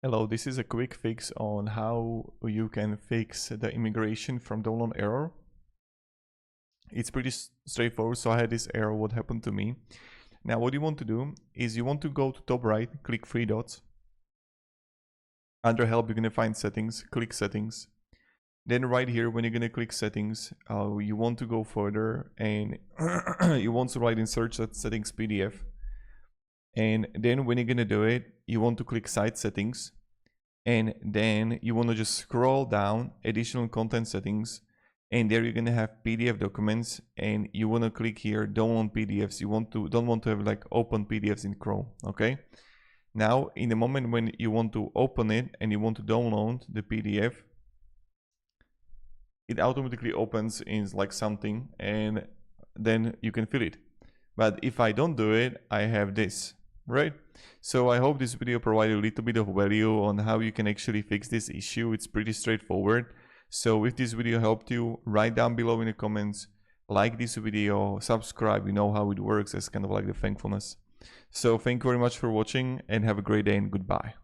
Hello, this is a quick fix on how you can fix the immigration from download error. It's pretty straightforward. So I had this error, what happened to me. Now what you want to do is you want to go to top right, click three dots. Under help, you're going to find settings, click settings. Then right here, when you're going to click settings, you want to go further and you want to write in search that settings PDF. And then when you're going to do it, you want to click site settings. And then you want to just scroll down, additional content settings. And there you're going to have PDF documents. And you want to click here, download PDFs. You don't want to have like open PDFs in Chrome, okay? Now, in the moment when you want to open it and you want to download the PDF, it automatically opens in like something and then you can fill it. But if I don't do it, I have this, right? So I hope this video provided a little bit of value on how you can actually fix this issue. It's pretty straightforward. So if this video helped you, write down below in the comments, like this video, subscribe, you know how it works as kind of like the thankfulness. So thank you very much for watching and have a great day and goodbye.